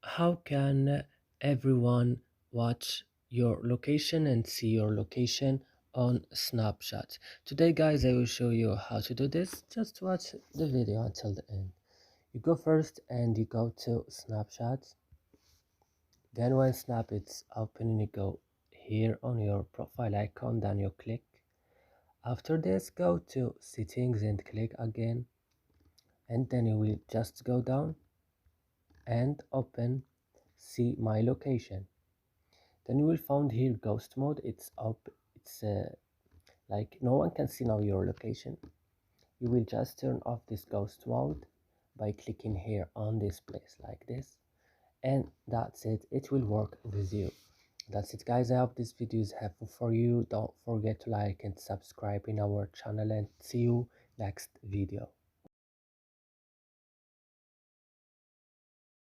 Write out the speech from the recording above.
How can everyone watch your location and see your location on Snapchat? Today guys, I will show you how to do this. Just watch the video until the end. You go first and you go to Snapchat. Then when Snap is open, you go here on your profile icon, then you click. After this, go to settings and click again, and then you will just go down and open see my location. Then you will find here ghost mode. It's up, it's like no one can see now your location. You will just turn off this ghost mode by clicking here on this place like this, and that's it. It will work with you. That's it guys, I hope this video is helpful for you. Don't forget to like and subscribe in our channel, and see you next video.